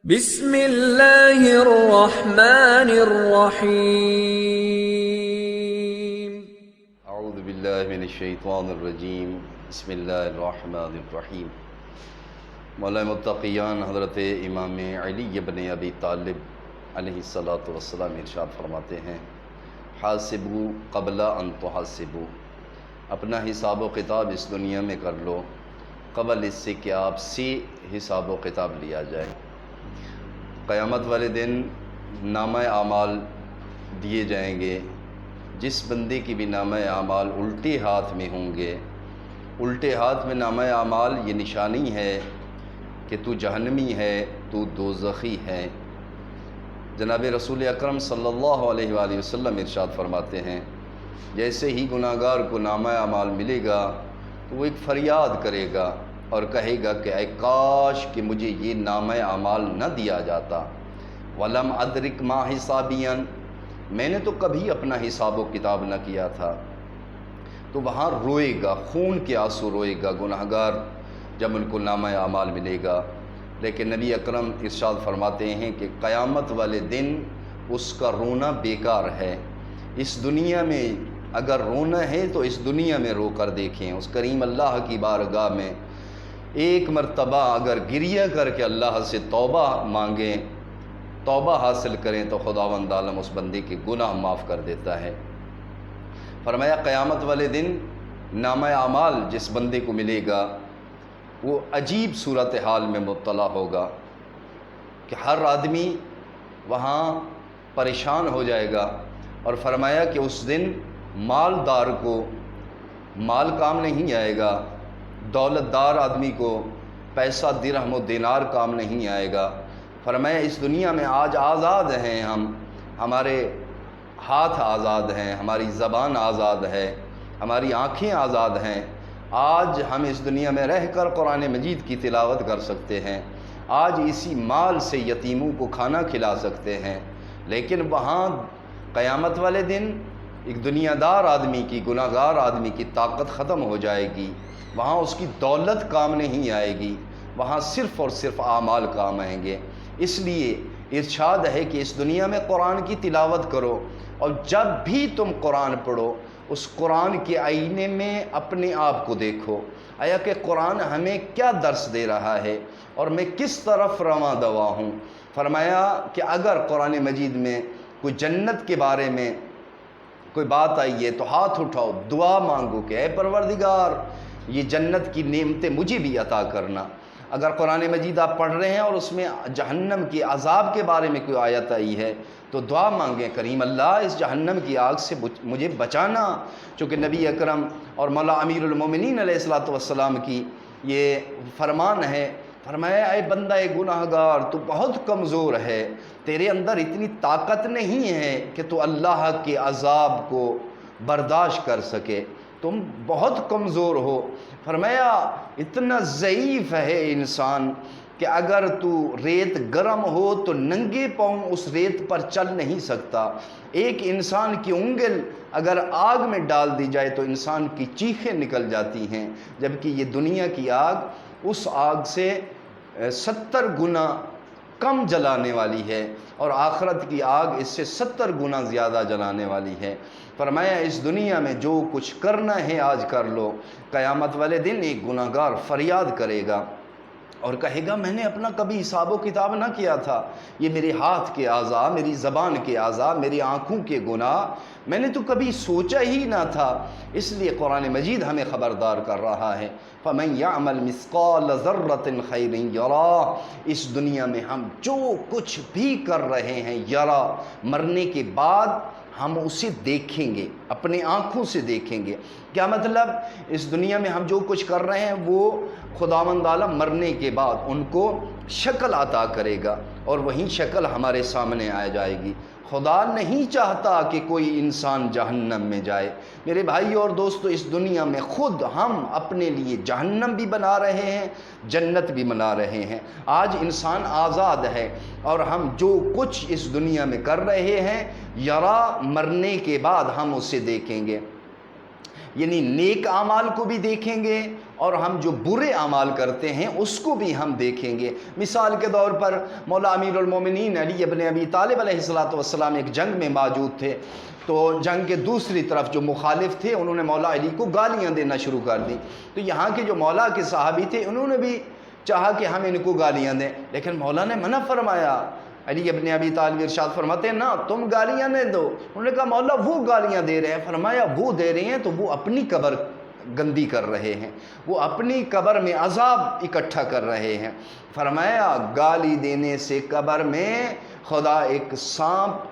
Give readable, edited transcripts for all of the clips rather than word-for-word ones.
بسم اللہ الرحمن الرحیم۔ اعوذ باللہ من الشیطان الرجیم، بسم اللہ الرحمن الرحیم۔ مولا متقیان حضرت امام علی بن ابی طالب علیہ الصلاۃ والسلام ارشاد فرماتے ہیں، حاسبوا قبل ان تحاسبوا، اپنا حساب و کتاب اس دنیا میں کر لو قبل اس سے کہ آپ سے حساب و کتاب لیا جائے۔ قیامت والے دن نامہ اعمال دیے جائیں گے، جس بندے کی بھی نامہ اعمال الٹے ہاتھ میں ہوں گے، الٹے ہاتھ میں نامہ اعمال یہ نشانی ہے کہ تو جہنمی ہے، تو دوزخی ہے۔ جناب رسول اکرم صلی اللہ علیہ وآلہ وسلم ارشاد فرماتے ہیں، جیسے ہی گناہگار کو نامہ اعمال ملے گا تو وہ ایک فریاد کرے گا اور کہے گا کہ اے کاش کہ مجھے یہ نامہ اعمال نہ دیا جاتا، وَلَمْ أَدْرِكْ مَا حِسَابِيًا، میں نے تو کبھی اپنا حساب و کتاب نہ کیا تھا۔ تو وہاں روئے گا، خون کے آنسو روئے گا گناہگار جب ان کو نامہ اعمال ملے گا۔ لیکن نبی اکرم ارشاد فرماتے ہیں کہ قیامت والے دن اس کا رونا بیکار ہے۔ اس دنیا میں اگر رونا ہے تو اس دنیا میں رو کر دیکھیں، اس کریم اللہ کی بارگاہ میں ایک مرتبہ اگر گریہ کر کے اللہ سے توبہ مانگیں، توبہ حاصل کریں تو خداوند عالم اس بندے کے گناہ معاف کر دیتا ہے۔ فرمایا قیامت والے دن نامہ اعمال جس بندے کو ملے گا وہ عجیب صورتحال میں مبتلا ہوگا کہ ہر آدمی وہاں پریشان ہو جائے گا، اور فرمایا کہ اس دن مالدار کو مال کام نہیں آئے گا، دولت دار آدمی کو پیسہ درہم و دینار کام نہیں آئے گا۔ فرمایا اس دنیا میں آج آزاد ہیں ہم، ہمارے ہاتھ آزاد ہیں، ہماری زبان آزاد ہے، ہماری آنکھیں آزاد ہیں، آج ہم اس دنیا میں رہ کر قرآن مجید کی تلاوت کر سکتے ہیں، آج اسی مال سے یتیموں کو کھانا کھلا سکتے ہیں۔ لیکن وہاں قیامت والے دن ایک دنیا دار آدمی کی، گناہگار آدمی کی طاقت ختم ہو جائے گی، وہاں اس کی دولت کام نہیں آئے گی، وہاں صرف اور صرف اعمال کام آئیں گے۔ اس لیے ارشاد ہے کہ اس دنیا میں قرآن کی تلاوت کرو، اور جب بھی تم قرآن پڑھو اس قرآن کے آئینے میں اپنے آپ کو دیکھو، آیا کہ قرآن ہمیں کیا درس دے رہا ہے اور میں کس طرف رواں دوا ہوں۔ فرمایا کہ اگر قرآن مجید میں کوئی جنت کے بارے میں کوئی بات آئی ہے تو ہاتھ اٹھاؤ، دعا مانگو کہ اے پروردگار یہ جنت کی نعمتیں مجھے بھی عطا کرنا۔ اگر قرآن مجید آپ پڑھ رہے ہیں اور اس میں جہنم کے عذاب کے بارے میں کوئی آیت آئی ہے تو دعا مانگیں، کریم اللہ اس جہنم کی آگ سے مجھے بچانا، چونکہ نبی اکرم اور مولا امیر المومنین علیہ الصلوۃ والسلام کی یہ فرمان ہے۔ فرمایا اے بندہ اے گناہگار تو بہت کمزور ہے، تیرے اندر اتنی طاقت نہیں ہے کہ تو اللہ کے عذاب کو برداشت کر سکے، تم بہت کمزور ہو۔ فرمایا اتنا ضعیف ہے انسان کہ اگر تو ریت گرم ہو تو ننگے پاؤں اس ریت پر چل نہیں سکتا۔ ایک انسان کی انگل اگر آگ میں ڈال دی جائے تو انسان کی چیخیں نکل جاتی ہیں، جبکہ یہ دنیا کی آگ اس آگ سے 70 گنا کم جلانے والی ہے، اور آخرت کی آگ اس سے 70 گنا زیادہ جلانے والی ہے۔ فرمایا اس دنیا میں جو کچھ کرنا ہے آج کر لو، قیامت والے دن ایک گناہگار فریاد کرے گا اور کہے گا میں نے اپنا کبھی حساب و کتاب نہ کیا تھا، یہ میرے ہاتھ کے اعضاء، میری زبان کے اعضاء، میری آنکھوں کے گناہ میں نے تو کبھی سوچا ہی نہ تھا۔ اس لیے قرآن مجید ہمیں خبردار کر رہا ہے، فَمَنْ يَعْمَلْ مِثْقَالَ ذَرَّةٍ خَيْرٍ يَرَهُ، اس دنیا میں ہم جو کچھ بھی کر رہے ہیں یرا، مرنے کے بعد ہم اسے دیکھیں گے، اپنے آنکھوں سے دیکھیں گے۔ کیا مطلب؟ اس دنیا میں ہم جو کچھ کر رہے ہیں وہ خداوند عالم مرنے کے بعد ان کو شکل عطا کرے گا، اور وہی شکل ہمارے سامنے آ جائے گی۔ خدا نہیں چاہتا کہ کوئی انسان جہنم میں جائے۔ میرے بھائی اور دوستو، اس دنیا میں خود ہم اپنے لیے جہنم بھی بنا رہے ہیں، جنت بھی بنا رہے ہیں۔ آج انسان آزاد ہے اور ہم جو کچھ اس دنیا میں کر رہے ہیں یرا، مرنے کے بعد ہم اسے دیکھیں گے۔ یعنی نیک اعمال کو بھی دیکھیں گے اور ہم جو برے اعمال کرتے ہیں اس کو بھی ہم دیکھیں گے۔ مثال کے طور پر مولا امیر المومنین علی ابن ابی طالب علیہ السلام ایک جنگ میں موجود تھے، تو جنگ کے دوسری طرف جو مخالف تھے انہوں نے مولا علی کو گالیاں دینا شروع کر دیں، تو یہاں کے جو مولا کے صحابی تھے انہوں نے بھی چاہا کہ ہم ان کو گالیاں دیں، لیکن مولا نے منع فرمایا۔ علی ابن ابی طالب ارشاد فرماتے ہیں نا تم گالیاں نہ دو۔ انہوں نے کہا مولا وہ گالیاں دے رہے ہیں۔ فرمایا وہ دے رہے ہیں تو وہ اپنی قبر گندی کر رہے ہیں، وہ اپنی قبر میں عذاب اکٹھا کر رہے ہیں۔ فرمایا گالی دینے سے قبر میں خدا ایک سانپ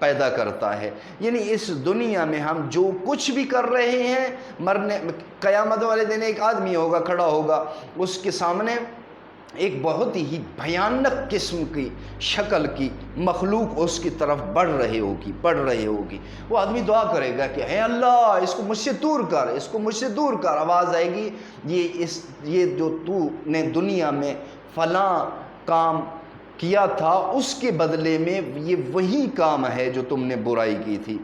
پیدا کرتا ہے۔ یعنی اس دنیا میں ہم جو کچھ بھی کر رہے ہیں، مرنے قیامت والے دن ایک آدمی ہوگا کھڑا ہوگا، اس کے سامنے ایک بہت ہی بھیانک قسم کی شکل کی مخلوق اس کی طرف بڑھ رہی ہوگی۔ وہ آدمی دعا کرے گا کہ اے اللہ اس کو مجھ سے دور کر، اس کو مجھ سے دور کر۔ آواز آئے گی یہ جو تو نے دنیا میں فلاں کام کیا تھا اس کے بدلے میں یہ وہی کام ہے جو تم نے برائی کی تھی۔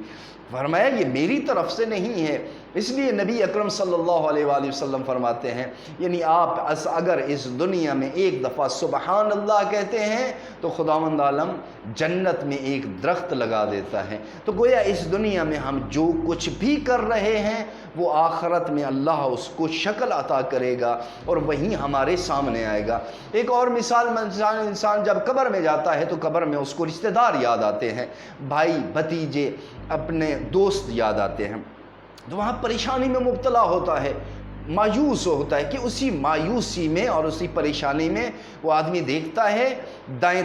فرمایا یہ میری طرف سے نہیں ہے۔ اس لیے نبی اکرم صلی اللہ علیہ وآلہ وسلم فرماتے ہیں یعنی آپ اگر اس دنیا میں ایک دفعہ سبحان اللہ کہتے ہیں تو خداوند عالم جنت میں ایک درخت لگا دیتا ہے۔ تو گویا اس دنیا میں ہم جو کچھ بھی کر رہے ہیں وہ آخرت میں اللہ اس کو شکل عطا کرے گا اور وہیں ہمارے سامنے آئے گا۔ ایک اور مثال، انسان جب قبر میں جاتا ہے تو قبر میں اس کو رشتہ دار یاد آتے ہیں، بھائی بھتیجے اپنے دوست یاد آتے ہیں، تو وہاں پریشانی میں مبتلا ہوتا ہے، مایوس ہوتا ہے کہ اسی مایوسی میں اور اسی پریشانی میں وہ آدمی دیکھتا ہے دائیں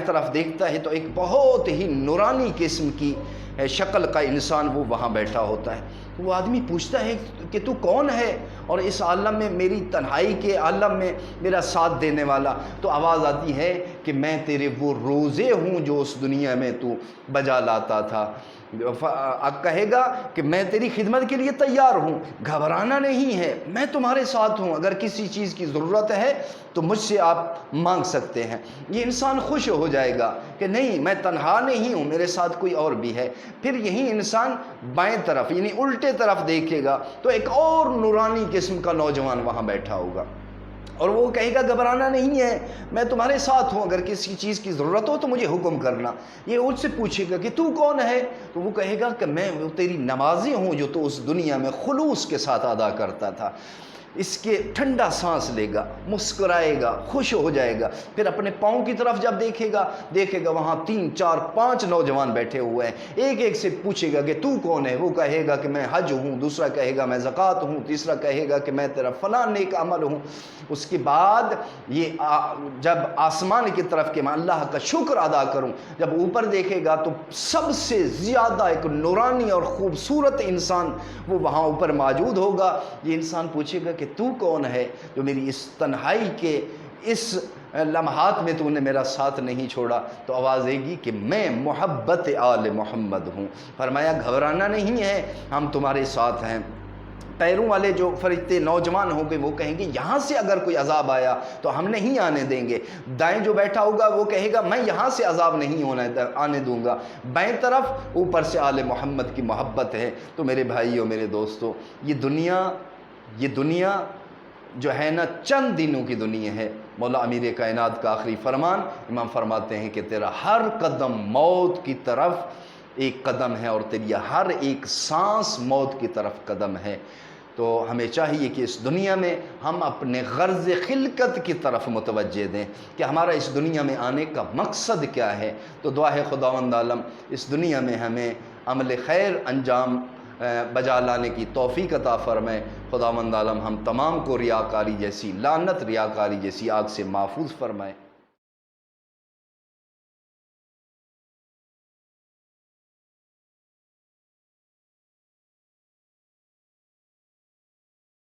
طرف دیکھتا ہے تو ایک بہت ہی نورانی قسم کی شکل کا انسان وہ وہاں بیٹھا ہوتا ہے۔ وہ آدمی پوچھتا ہے کہ تو کون ہے اور اس عالم میں میری تنہائی کے عالم میں میرا ساتھ دینے والا؟ تو آواز آتی ہے کہ میں تیرے وہ روزے ہوں جو اس دنیا میں تو بجا لاتا تھا۔ کہے گا کہ میں تیری خدمت کے لیے تیار ہوں، گھبرانا نہیں ہے، میں تمہارے ساتھ ہوں، اگر کسی چیز کی ضرورت ہے تو مجھ سے آپ مانگ سکتے ہیں۔ یہ انسان خوش ہو جائے گا کہ نہیں میں تنہا نہیں ہوں، میرے ساتھ کوئی اور بھی ہے۔ پھر یہی انسان بائیں طرف یعنی الٹے طرف دیکھے گا تو ایک اور نورانی قسم کا نوجوان وہاں بیٹھا ہوگا اور وہ کہے گا گھبرانا نہیں ہے، میں تمہارے ساتھ ہوں، اگر کسی چیز کی ضرورت ہو تو مجھے حکم کرنا۔ یہ ان سے پوچھے گا کہ تو کون ہے؟ تو وہ کہے گا کہ میں تیری نمازی ہوں جو تو اس دنیا میں خلوص کے ساتھ ادا کرتا تھا۔ اس کے ٹھنڈا سانس لے گا، مسکرائے گا، خوش ہو جائے گا۔ پھر اپنے پاؤں کی طرف جب دیکھے گا وہاں 3 4 5 نوجوان بیٹھے ہوئے ہیں۔ ایک سے پوچھے گا کہ تو کون ہے؟ وہ کہے گا کہ میں حج ہوں، دوسرا کہے گا میں زکوٰۃ ہوں، تیسرا کہے گا کہ میں تیرا فلاں نیک عمل ہوں۔ اس کے بعد یہ جب آسمان کی طرف کہ میں اللہ کا شکر ادا کروں، جب اوپر دیکھے گا تو سب سے زیادہ ایک نورانی اور خوبصورت انسان وہ وہاں اوپر موجود ہوگا۔ یہ انسان پوچھے گا کہ تو کون ہے جو میری اس تنہائی کے اس لمحات میں تو نے میرا ساتھ نہیں چھوڑا؟ تو آواز آئے گی کہ میں محبت آل محمد ہوں۔ فرمایا گھبرانا نہیں ہے، ہم تمہارے ساتھ ہیں۔ پیروں والے جو فرشتے نوجوان ہوں گے وہ کہیں گے یہاں سے اگر کوئی عذاب آیا تو ہم نہیں آنے دیں گے۔ دائیں جو بیٹھا ہوگا وہ کہے گا میں یہاں سے عذاب نہیں آنے دوں گا۔ بائیں طرف اوپر سے آل محمد کی محبت ہے۔ تو میرے بھائیوں، میرے دوستوں، یہ دنیا جو ہے نا چند دنوں کی دنیا ہے۔ مولا امیر کائنات کا آخری فرمان، امام فرماتے ہیں کہ تیرا ہر قدم موت کی طرف ایک قدم ہے اور تیری ہر ایک سانس موت کی طرف قدم ہے۔ تو ہمیں چاہیے کہ اس دنیا میں ہم اپنے غرض خلقت کی طرف متوجہ دیں کہ ہمارا اس دنیا میں آنے کا مقصد کیا ہے۔ تو دعا ہے خداوند عالم اس دنیا میں ہمیں عمل خیر انجام بجا لانے کی توفیق عطا فرمائے۔ خداوند عالم ہم تمام کو ریاکاری جیسی لعنت، ریاکاری جیسی آگ سے محفوظ فرمائے۔